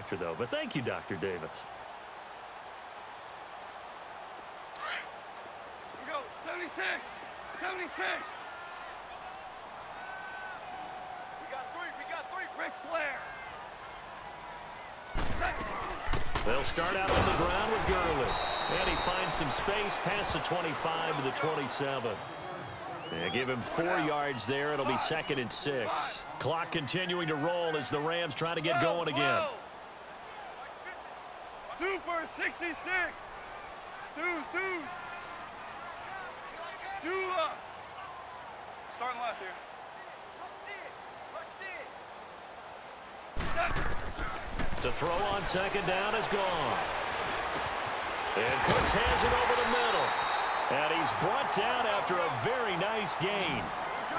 doctor, though. But thank you, Dr. Davis. Here we go. 76. 76. We got three. Ric Flair. They'll start out on the ground with Gurley. And he finds some space past the 25 to the 27. They give him 4 yards there. It'll be 2nd and 6. Clock continuing to roll as the Rams try to get going again. Super 66. Twos. Jula. Starting left here. To throw on 2nd down is gone. And Cooks has it over the middle. And he's brought down after a very nice gain.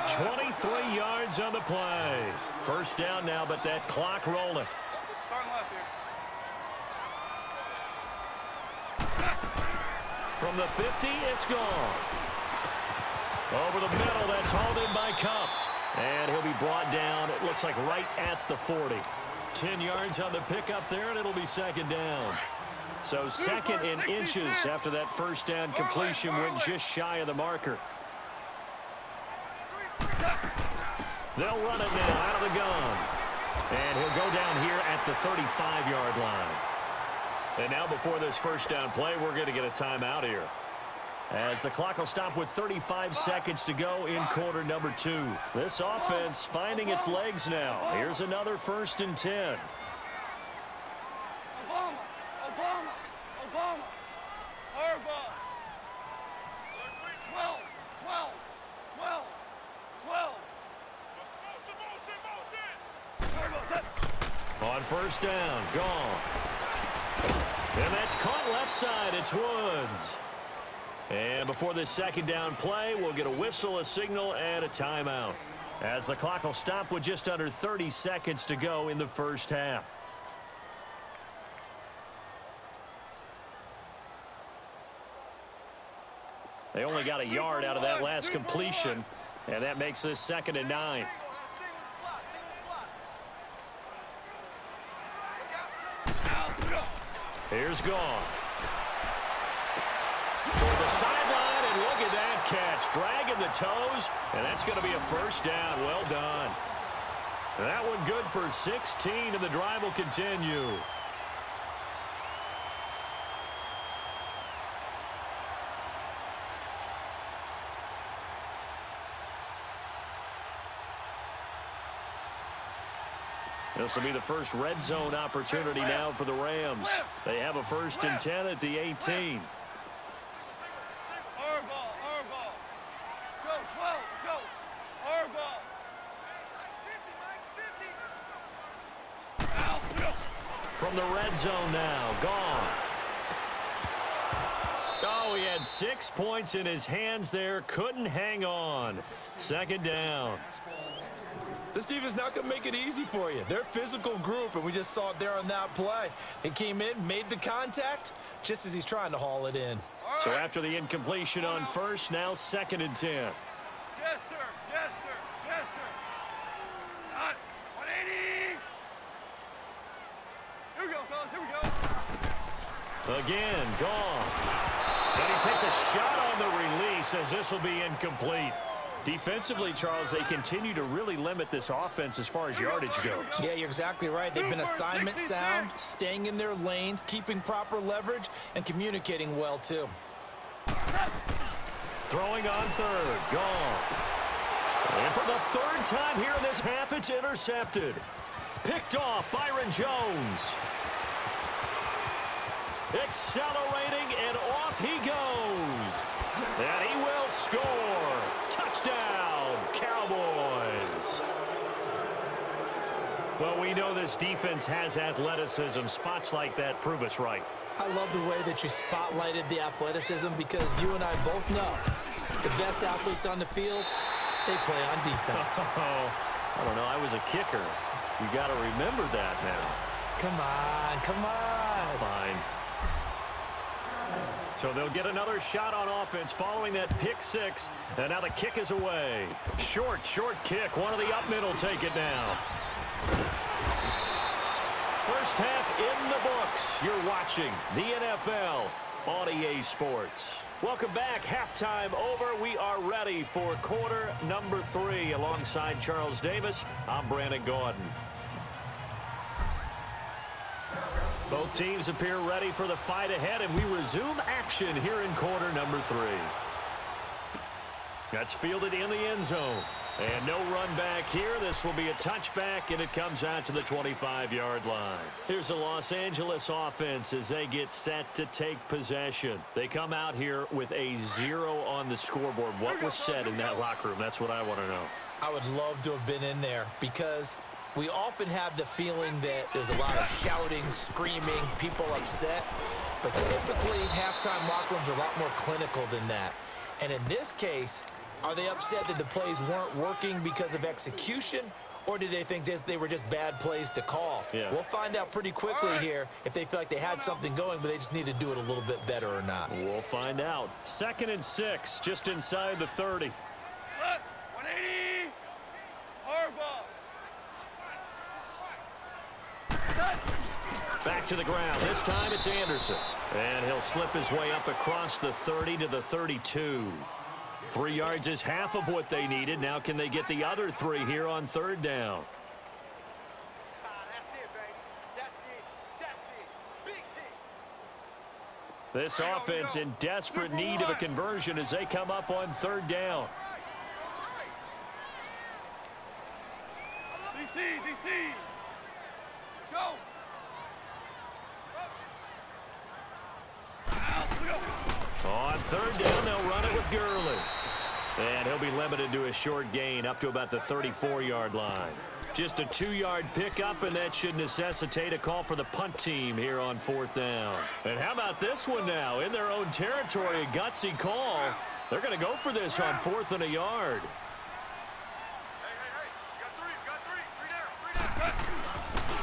23 yards on the play. First down now, but that clock rolling. Starting left here. From the 50, it's gone. Over the middle, that's hauled in by Cup. And he'll be brought down, it looks like right at the 40. 10 yards on the pickup there, and it'll be 2nd down. So 2nd in inches after that first down completion went just shy of the marker. They'll run it now out of the gun. And he'll go down here at the 35-yard line. And now before this first down play, we're going to get a timeout here, as the clock will stop with 35 seconds to go in quarter number 2. This offense finding its legs now. Here's another 1st and 10. Obama. Harbaugh. 12. On first down, gone. And that's caught left side. It's Woods. And before this 2nd down play, we'll get a whistle, a signal, and a timeout, as the clock will stop with just under 30 seconds to go in the first half. They only got a yard out of that last completion, and that makes this 2nd and 9. Here's Goff. Toward the sideline, and look at that catch. Dragging the toes, and that's going to be a first down. Well done. That one good for 16, and the drive will continue. This will be the first red zone opportunity now for the Rams. They have a 1st and 10 at the 18. Harbaugh. Let's go, 12. Let's go. Harbaugh. From the red zone now, Goff. Oh, he had 6 points in his hands there. Couldn't hang on. 2nd down. This defense not going to make it easy for you. They're a physical group, and we just saw it there on that play. He came in, made the contact, just as he's trying to haul it in. So after the incompletion on first, now 2nd and 10. Jester. Not 180. Here we go, fellas. Here we go. Again, Goff. And he takes a shot on the release, as this will be incomplete. Defensively, Charles, they continue to really limit this offense as far as yardage goes. Yeah, you're exactly right. They've been assignment sound, staying in their lanes, keeping proper leverage, and communicating well, too. Throwing on 3rd, Goff. And for the 3rd time here in this half, it's intercepted. Picked off Byron Jones. Accelerating, and off he goes. And he will score. Touchdown, Cowboys. Well, we know this defense has athleticism. Spots like that prove us right. I love the way that you spotlighted the athleticism, because you and I both know the best athletes on the field, they play on defense. I don't know. I was a kicker. You got to remember that now. Come on. Fine. So they'll get another shot on offense following that pick 6. And now the kick is away. Short kick. One of the up middle take it now. First half in the books. You're watching the NFL on EA Sports. Welcome back. Halftime over. We are ready for quarter number 3. Alongside Charles Davis, I'm Brandon Gaudin. Both teams appear ready for the fight ahead, and we resume action here in quarter number 3. That's fielded in the end zone. And no run back here. This will be a touchback, and it comes out to the 25-yard line. Here's the Los Angeles offense as they get set to take possession. They come out here with a 0 on the scoreboard. What was said in that locker room? That's what I want to know. I would love to have been in there because we often have the feeling that there's a lot of shouting, screaming, people upset. But typically, halftime locker rooms are a lot more clinical than that. And in this case, are they upset that the plays weren't working because of execution, or did they think they were just bad plays to call? Yeah. We'll find out pretty quickly here if they feel like they had something going, but they just need to do it a little bit better or not. We'll find out. 2nd and 6, just inside the 30. 180. Back to the ground. This time it's Anderson. And he'll slip his way up across the 30 to the 32. 3 yards is half of what they needed. Now can they get the other 3 here on 3rd down? This offense in desperate need of a conversion as they come up on 3rd down. DC. Let's go. On 3rd down, they'll run it with Gurley. And he'll be limited to a short gain up to about the 34-yard line. Just a 2-yard pickup, and that should necessitate a call for the punt team here on 4th down. And how about this one now? In their own territory, a gutsy call. They're going to go for this on 4th and a yard.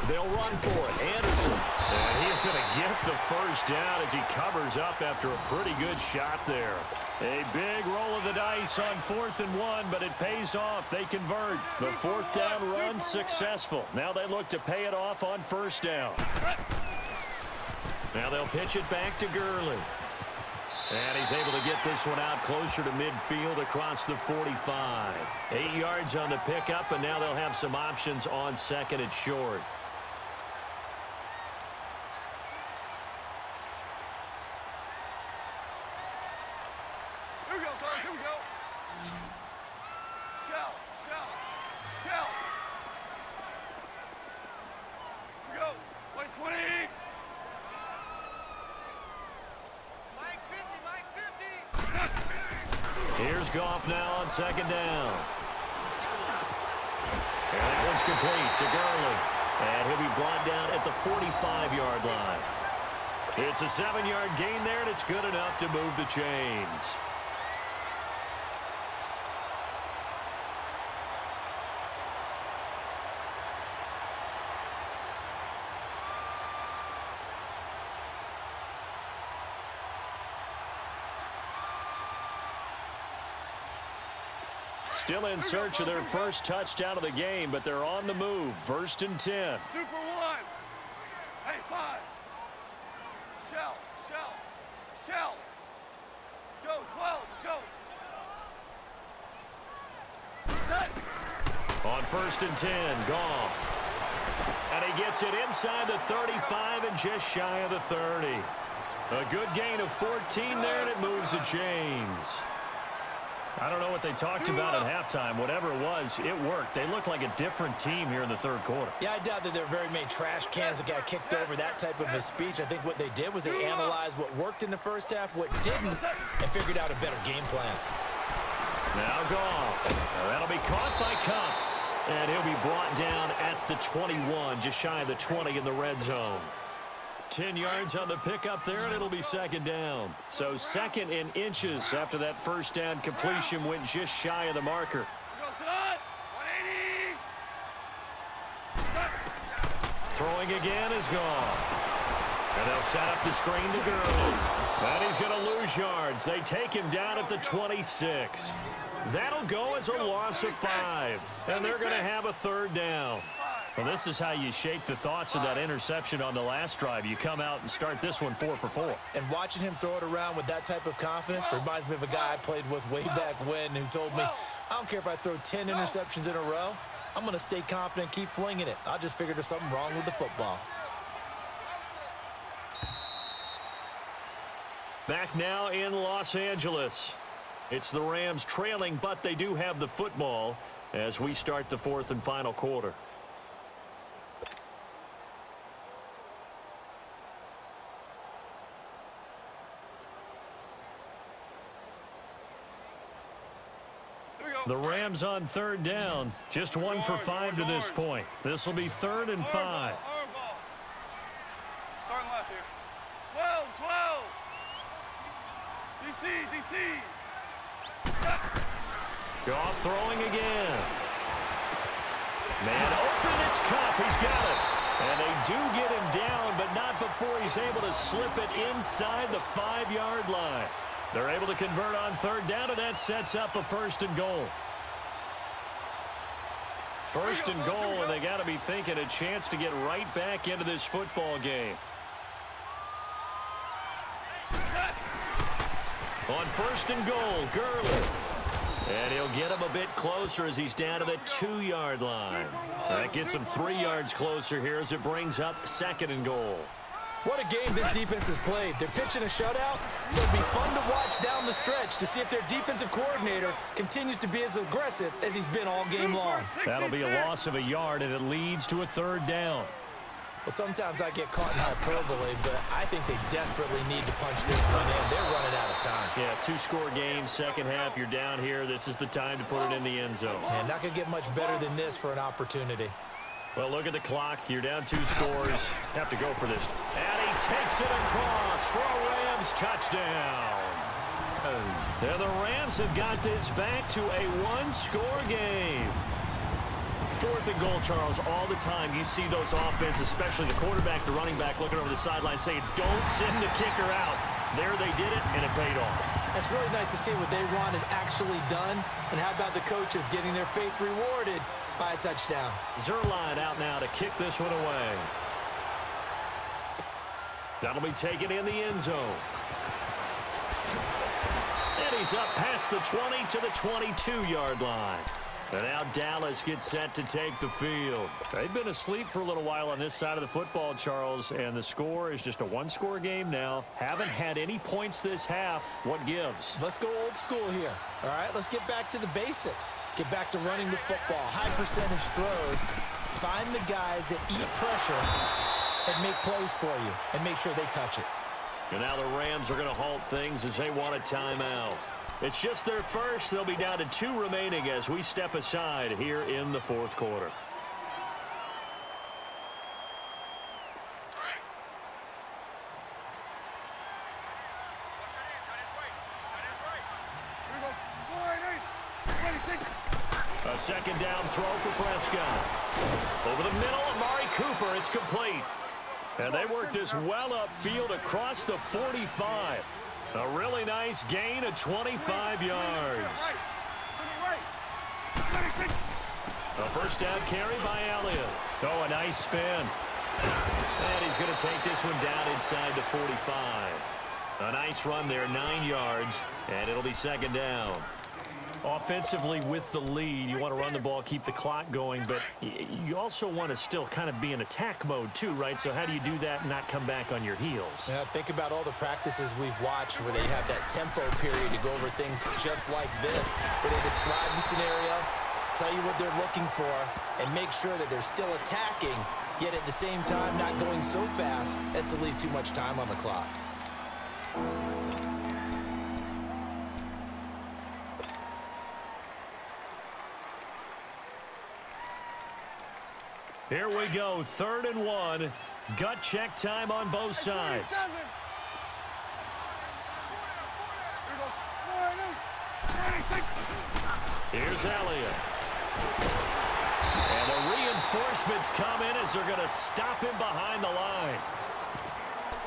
They'll run for it. Anderson. And he's going to get the first down as he covers up after a pretty good shot there. A big roll of the dice on 4th and 1, but it pays off. They convert. The 4th down run successful. Now they look to pay it off on 1st down. Now they'll pitch it back to Gurley. And he's able to get this one out closer to midfield across the 45. 8 yards on the pickup, and now they'll have some options on 2nd and short. Here we go, guys. Here we go. Shell. Here we go. 120. Here's Goff now on 2nd down. And that one's complete to Gurley. And he'll be brought down at the 45-yard line. It's a 7-yard gain there, and it's good enough to move the chains. Still in search of their first touchdown of the game, but they're on the move. 1st and 10. Super 1. Hey, 5. Shell. Let's go, 12. Let's go. Set. On 1st and 10, Goff. And he gets it inside the 35 and just shy of the 30. A good gain of 14 there, and it moves the chains. I don't know what they talked about at halftime. Whatever it was, it worked. They look like a different team here in the 3rd quarter. Yeah, I doubt that there are very many trash cans that got kicked over, that type of a speech. I think what they did was they analyzed what worked in the first half, what didn't, and figured out a better game plan. Now Goff. That'll be caught by Cup. And he'll be brought down at the 21, just shy of the 20 in the red zone. 10 yards on the pickup there, and it'll be 2nd down. So 2nd in inches after that 1st down completion went just shy of the marker. Go, son. 180. Throwing again is Goff. And they'll set up the screen to Gurley. And he's going to lose yards. They take him down at the 26. That'll go as a loss of 5. And they're going to have a 3rd down. Well, this is how you shake the thoughts of that interception on the last drive. You come out and start this one 4 for 4. And watching him throw it around with that type of confidence reminds me of a guy I played with way back when who told me, I don't care if I throw 10 interceptions in a row. I'm going to stay confident, keep flinging it. I just figured there's something wrong with the football. Back now in Los Angeles. It's the Rams trailing, but they do have the football as we start the fourth and final quarter. The Rams on third down. Just 1 for 5 to this point. This will be 3rd and 5. Starting left here. 12, 12. DC. Goff throwing again. Man open, it's Cup. He's got it. And they do get him down, but not before he's able to slip it inside the 5-yard line. They're able to convert on third down, and that sets up a 1st and goal. 1st and goal, and they got to be thinking a chance to get right back into this football game. On 1st and goal, Gurley. And he'll get him a bit closer as he's down to the 2-yard line. That gets him 3 yards closer here as it brings up 2nd and goal. What a game this defense has played. They're pitching a shutout, so it'll be fun to watch down the stretch to see if their defensive coordinator continues to be as aggressive as he's been all game long. That'll be a loss of a yard, and it leads to a 3rd down. Well, sometimes I get caught in hyperbole, but I think they desperately need to punch this one in. They're running out of time. Yeah, 2-score game, second half, you're down here. This is the time to put it in the end zone. Man, not going to get much better than this for an opportunity. Well, look at the clock. You're down 2 scores. Have to go for this. And he takes it across for a Rams touchdown. And the Rams have got this back to a 1-score game. 4th and goal, Charles, all the time you see those offenses, especially the quarterback, the running back, looking over the sideline saying, don't send the kicker out. There they did it, and it paid off. It's really nice to see what they wanted actually done. And how about the coaches getting their faith rewarded by a touchdown? Zerline out now to kick this one away. That'll be taken in the end zone. And he's up past the 20 to the 22-yard line. And now Dallas gets set to take the field. They've been asleep for a little while on this side of the football, Charles, and the score is just a 1-score game now. Haven't had any points this half. What gives? Let's go old school here. All right, let's get back to the basics. Get back to running the football, high percentage throws. Find the guys that eat pressure and make plays for you and make sure they touch it. And now the Rams are going to halt things as they want a timeout. It's just their first. They'll be down to 2 remaining as we step aside here in the 4th quarter. A 2nd down throw for Prescott. Over the middle, Amari Cooper. It's complete. And they work this well upfield across the 45. A really nice gain of 25 yards. A 1st down carry by Elliott. Oh, a nice spin. And he's going to take this one down inside the 45. A nice run there, 9 yards, and it'll be 2nd down. Offensively with the lead, you want to run the ball, keep the clock going, but you also want to still kind of be in attack mode too, right? So how do you do that and not come back on your heels? Yeah, think about all the practices we've watched where they have that tempo period to go over things just like this, where they describe the scenario, tell you what they're looking for, and make sure that they're still attacking, yet at the same time not going so fast as to leave too much time on the clock. Here we go, 3rd and 1. Gut check time on both sides. Here's Elliott. And the reinforcements come in as they're going to stop him behind the line.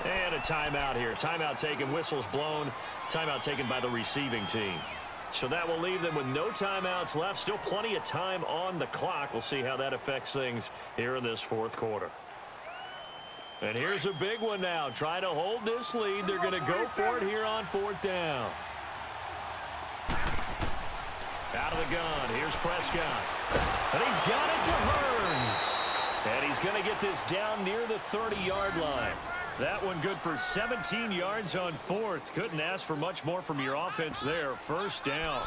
And a timeout here. Timeout taken, whistles blown. Timeout taken by the receiving team. So that will leave them with no timeouts left. Still plenty of time on the clock. We'll see how that affects things here in this fourth quarter. And here's a big one now. Trying to hold this lead. They're going to go for it here on fourth down. Out of the gun. Here's Prescott. And he's got it to Hearns. And he's going to get this down near the 30-yard line. That one good for 17 yards on fourth. Couldn't ask for much more from your offense there. First down.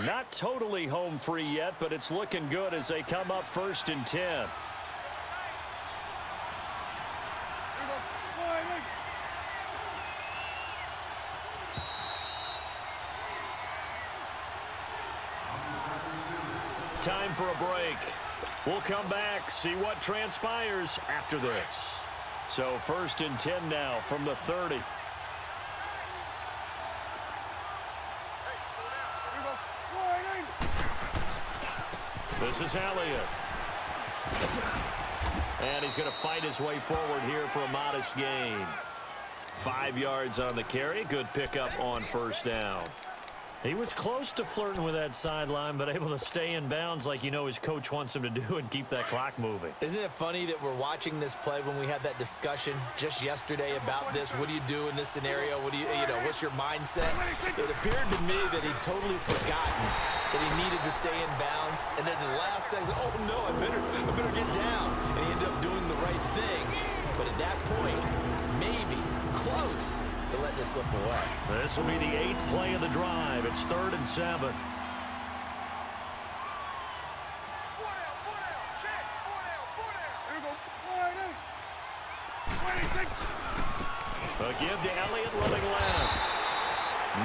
Not totally home free yet, but it's looking good as they come up first and 10. Time for a break. We'll come back, see what transpires after this. So first and 10 now from the 30. This is Elliott. And he's going to fight his way forward here for a modest gain. 5 yards on the carry. Good pickup on first down. He was close to flirting with that sideline, but able to stay in bounds like you know his coach wants him to do and keep that clock moving. Isn't it funny that we're watching this play when we had that discussion just yesterday about this? What do you do in this scenario? What do you know, what's your mindset? It appeared to me that he'd totally forgotten that he needed to stay in bounds. And then the last second, oh no, I better get down. And he ended up doing the right thing. But at that point, maybe close to let this slip away. This will be the 8th play of the drive. It's 3rd and 7. A give to Elliott running left.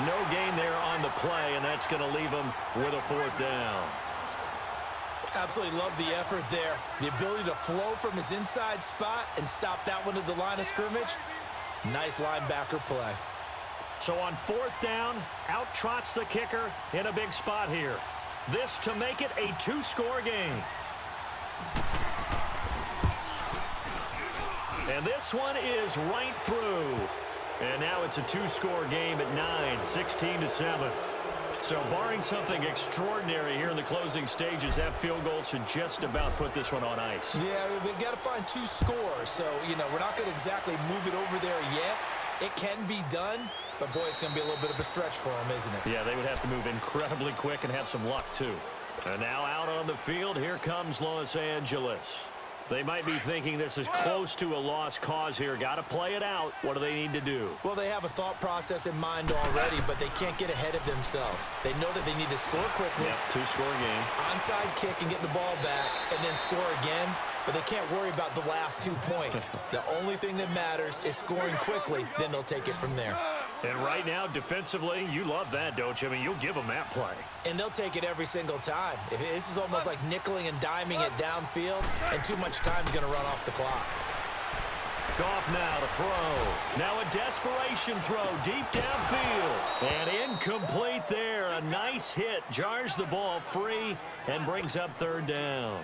No gain there on the play, and that's going to leave him with a 4th down. Absolutely love the effort there. The ability to flow from his inside spot and stop that one at the line of scrimmage. Nice linebacker play. So on 4th down, out trots the kicker in a big spot here. This to make it a 2-score game. And this one is right through. And now it's a 2-score game at 9, 16-7. So barring something extraordinary here in the closing stages, that field goal should just about put this one on ice. Yeah, we've got to find 2 scores. So, you know, we're not going to exactly move it over there yet. It can be done, but boy, it's going to be a little bit of a stretch for them, isn't it? Yeah, they would have to move incredibly quick and have some luck, too. And now out on the field, here comes Los Angeles. They might be thinking this is close to a lost cause here. Got to play it out. What do they need to do? Well, they have a thought process in mind already, but they can't get ahead of themselves. They know that they need to score quickly. Yep, 2-score game. Onside kick and get the ball back and then score again. But they can't worry about the last 2 points. The only thing that matters is scoring quickly. Then they'll take it from there. And right now, defensively, you love that, don't you? I mean, you'll give them that play. And they'll take it every single time. This is almost like nickeling and diming it downfield, and too much time is going to run off the clock. Goff now to throw. Now a desperation throw deep downfield. And incomplete there. A nice hit. Jars the ball free and brings up 3rd down.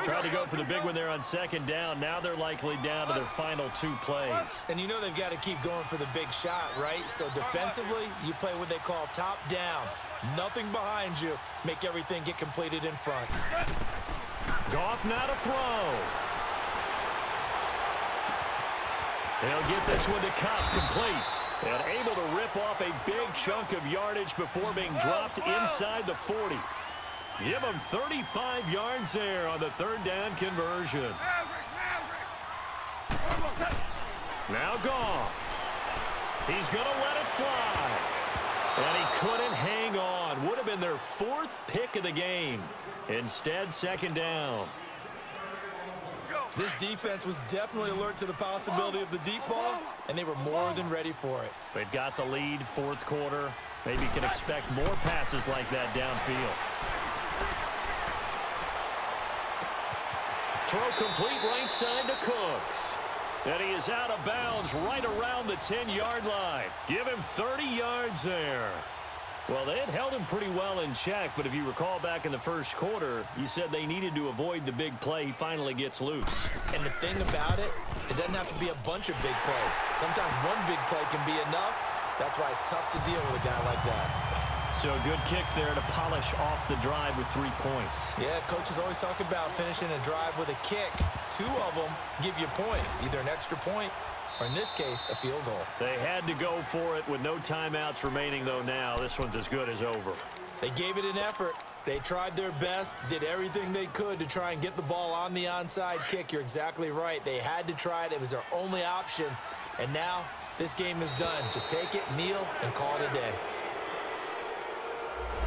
Tried to go for the big one there on 2nd down. Now they're likely down to their final 2 plays. And you know they've got to keep going for the big shot, right? So defensively, you play what they call top down. Nothing behind you. Make everything get completed in front. Goff now to throw. They'll get this one to Cup complete. And able to rip off a big chunk of yardage before being dropped inside the 40. Give him 35 yards there on the 3rd down conversion. Now Goff. He's going to let it fly. And he couldn't hang on. Would have been their 4th pick of the game. Instead, 2nd down. This defense was definitely alert to the possibility of the deep ball, and they were more than ready for it. They've got the lead, 4th quarter. Maybe can expect more passes like that downfield. Throw complete right side to Cooks. And he is out of bounds right around the 10-yard line. Give him 30 yards there. Well, they had held him pretty well in check, but if you recall back in the first quarter, you said they needed to avoid the big play. He finally gets loose. And the thing about it, it doesn't have to be a bunch of big plays. Sometimes one big play can be enough. That's why it's tough to deal with a guy like that. So a good kick there to polish off the drive with 3 points. Yeah, coaches always talk about finishing a drive with a kick. 2 of them give you points, either an extra point or, in this case, a field goal. They had to go for it with no timeouts remaining, though. Now this one's as good as over. They gave it an effort. They tried their best, did everything they could to try and get the ball on the onside kick. You're exactly right. They had to try it. It was their only option. And now this game is done. Just take it, kneel, and call it a day.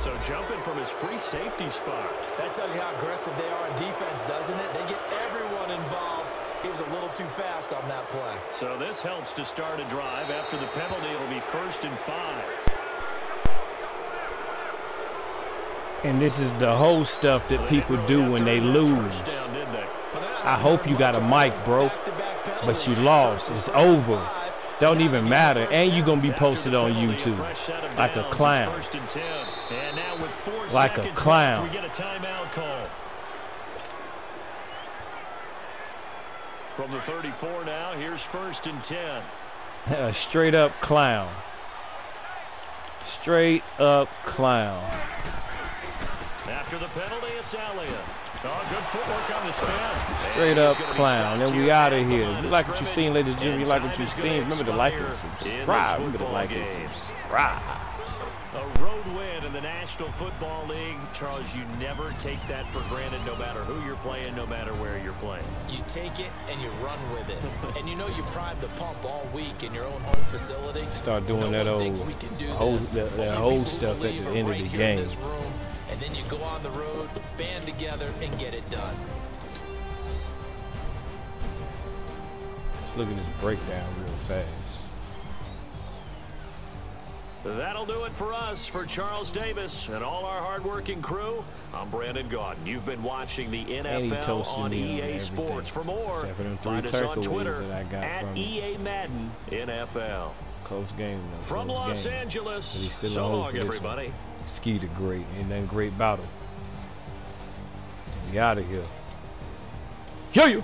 So jumping from his free safety spot. That tells you how aggressive they are on defense, doesn't it? They get everyone involved. He was a little too fast on that play. So this helps to start a drive. After the penalty, it'll be 1st and 5. And this is the whole stuff that people do when they lose. I hope you got a mic, bro. But you lost. It's over. Don't even matter. And you're going to be posted on YouTube like a clown. Like a clown. We get a timeout call. From the 34 now, here's 1st and 10. Straight up clown. Straight up clown. After the penalty, it's Elliott. Oh, good footwork on the spin. Straight up clown. And we out of here. You like what you've seen, ladies and gentlemen? You like what you've seen? Remember to like and subscribe. Remember to like and subscribe. A road win in the National Football League. Charles, you never take that for granted, no matter who you're playing, no matter where you're playing. You take it and you run with it. And you know you primed the pump all week in your own home facility. Start doing that whole stuff at the end of the game. And then you go on the road, band together, and get it done. Let's look at this breakdown real fast. That'll do it for us. For Charles Davis and all our hardworking crew, I'm Brandon Gaudin. You've been watching the NFL on EA Sports. For more, find us on Twitter at EA Madden NFL. Close game. From Los Angeles, so long, everybody. Skeeter great, and then great battle. We out of here. Kill you!